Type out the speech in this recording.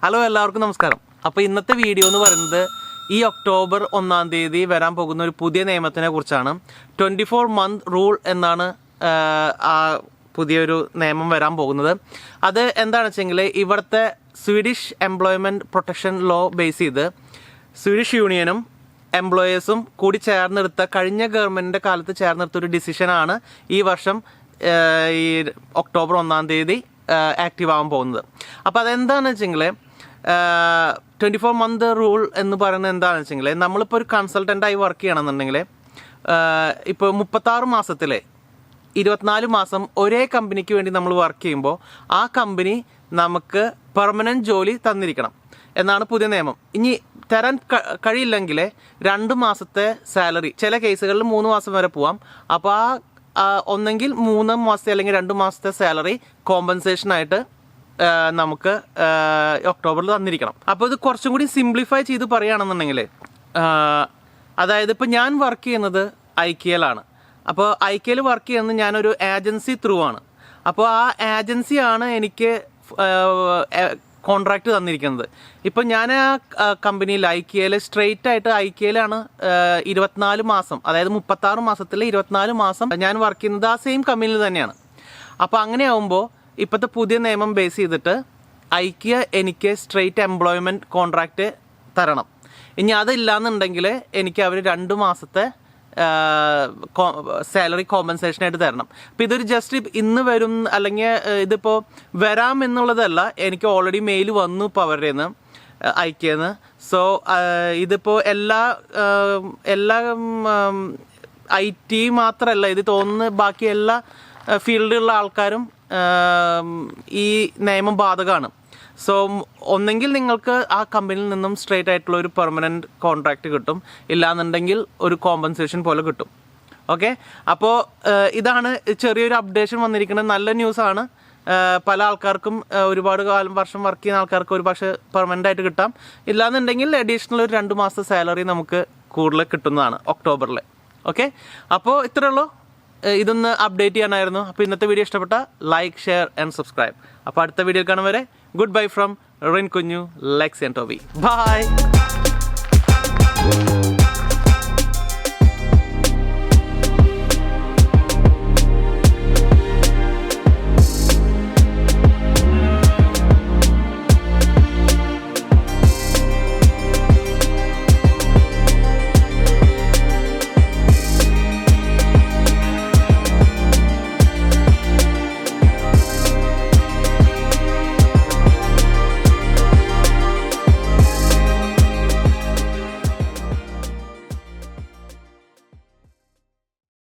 Hello എല്ലാവർക്കും നമസ്കാരം. അപ്പോൾ ഇന്നത്തെ വീഡിയോ എന്ന് പറയുന്നത് ഈ ഒക്ടോബർ 1-ാം തീയതി വരാൻ പോകുന്ന ഒരു പുതിയ നിയമത്തിനെ കുറിച്ചാണ്. 24 month റൂൾ എന്നാണ് ആ പുതിയൊരു നിയമം വരാൻ പോകുന്നത്. അത് എന്താണെന്ന് വെച്ചെങ്കിൽ ഇവിടുത്തെ Swedish employment protection law base ചെയ്ത് സ്വീഡിഷ് യൂണിയനും എംപ്ലോയേഴ്സും കൂടി ചേർന്നെടുത്ത കഴിഞ്ഞ ഗവൺമെൻറ്റിൻ്റെ കാലത്ത് ചേർന്നെടുത്ത ഒരു ഡിസിഷനാണ് ഈ വർഷം ഈ ഒക്ടോബർ 1-ാം തീയതി ആക്റ്റീവ് ആവാൻ പോകുന്നത്. അപ്പോൾ അതെന്താണെന്ന് വെച്ചെങ്കിൽ 24 month റൂൾ എന്ന് പറയുന്നത് എന്താണെന്ന് വെച്ചെങ്കിൽ നമ്മളിപ്പോൾ ഒരു കൺസൾട്ടൻ്റായി വർക്ക് ചെയ്യണമെന്നുണ്ടെങ്കിൽ ഇപ്പോൾ 36 മാസത്തിലെ 24 മാസം ഒരേ കമ്പനിക്ക് വേണ്ടി നമ്മൾ വർക്ക് ചെയ്യുമ്പോൾ ആ കമ്പനി നമുക്ക് പെർമനൻറ്റ് ജോലി തന്നിരിക്കണം എന്നാണ് പുതിയ നിയമം. ഇനി തരാൻ കഴിയില്ലെങ്കിൽ 2 മാസത്തെ സാലറി, ചില കേസുകളിൽ 3 മാസം വരെ പോവാം. അപ്പോൾ ഒന്നെങ്കിൽ 3 മാസത്തെ അല്ലെങ്കിൽ 2 മാസത്തെ സാലറി കോമ്പൻസേഷനായിട്ട് നമുക്ക് ഒക്ടോബറിൽ തന്നിരിക്കണം. അപ്പോൾ ഇത് കുറച്ചും കൂടി സിംപ്ലിഫൈ ചെയ്ത് പറയുകയാണെന്നുണ്ടെങ്കിൽ, അതായത് ഇപ്പോൾ ഞാൻ വർക്ക് ചെയ്യുന്നത് ഐക്കിയയിലാണ്. അപ്പോൾ ഐക്കിയയിൽ വർക്ക് ചെയ്യുന്നത് ഞാനൊരു ഏജൻസി ത്രൂ ആണ്. അപ്പോൾ ആ ഏജൻസിയാണ് എനിക്ക് കോൺട്രാക്റ്റ് തന്നിരിക്കുന്നത്. ഇപ്പം ഞാൻ ആ കമ്പനിയിൽ ഐക്കിയയിൽ സ്ട്രെയിറ്റ് ആയിട്ട് ഐക്കിയയിലാണ് 24 മാസം, അതായത് 36 മാസത്തിൽ 24 മാസം ഞാൻ വർക്ക് ചെയ്യുന്നത് ആ സെയിം കമ്പനിയിൽ തന്നെയാണ്. അപ്പോൾ അങ്ങനെ ആകുമ്പോൾ ഇപ്പോഴത്തെ പുതിയ നിയമം ബേസ് ചെയ്തിട്ട് ഐക്കിയ എനിക്ക് സ്ട്രെയിറ്റ് എംപ്ലോയ്മെൻറ്റ് കോൺട്രാക്റ്റ് തരണം. ഇനി അതില്ലാന്നുണ്ടെങ്കിൽ എനിക്ക് അവർ 2 മാസത്തെ സാലറി കോമ്പൻസേഷനായിട്ട് തരണം. അപ്പോൾ ഇതൊരു ജസ്റ്റ് ഇന്ന് വരും അല്ലെങ്കിൽ ഇതിപ്പോൾ വരാം എന്നുള്ളതല്ല, എനിക്ക് ഓൾറെഡി മെയിൽ വന്നു ഇപ്പോൾ അവരുടെ നിന്ന് ഐക്കിയെന്ന്. സോ ഇതിപ്പോൾ എല്ലാ IT മാത്രമല്ല, ഇത് തോന്നുന്നു ബാക്കി എല്ലാ ഫീൽഡിലുള്ള ആൾക്കാരും ഈ നിയമം ബാധകമാണ്. സോ ഒന്നെങ്കിൽ നിങ്ങൾക്ക് ആ കമ്പനിയിൽ നിന്നും സ്ട്രെയിറ്റ് ആയിട്ടുള്ള ഒരു പെർമനൻറ്റ് കോൺട്രാക്റ്റ് കിട്ടും, ഇല്ലാന്നുണ്ടെങ്കിൽ ഒരു കോമ്പൻസേഷൻ പോലെ കിട്ടും. ഓക്കെ, അപ്പോൾ ഇതാണ് ചെറിയൊരു അപ്ഡേഷൻ വന്നിരിക്കുന്നത്. നല്ല ന്യൂസാണ്. പല ആൾക്കാർക്കും ഒരുപാട് വർഷം വർക്ക് ചെയ്യുന്ന ആൾക്കാർക്ക് ഒരു പക്ഷേ പെർമനൻ്റ് ആയിട്ട് കിട്ടാം, ഇല്ലാന്നുണ്ടെങ്കിൽ അഡീഷണൽ ഒരു 2 മാസത്തെ സാലറി നമുക്ക് കൂടുതൽ കിട്ടുന്നതാണ് ഒക്ടോബറിൽ. ഓക്കെ, അപ്പോൾ ഇത്രയേ ഉള്ളൂ. ഇതൊന്ന് അപ്ഡേറ്റ് ചെയ്യാനായിരുന്നു. അപ്പോൾ ഇന്നത്തെ വീഡിയോ ഇഷ്ടപ്പെട്ട ലൈക്ക്, ഷെയർ ആൻഡ് സബ്സ്ക്രൈബ്. അപ്പോൾ അടുത്ത വീഡിയോ കാണും വരെ ഗുഡ് ബൈ ഫ്രം റിൻ കുഞ്ഞു, ലെക്സ് ആൻഡ് ടോബി. ബൈ.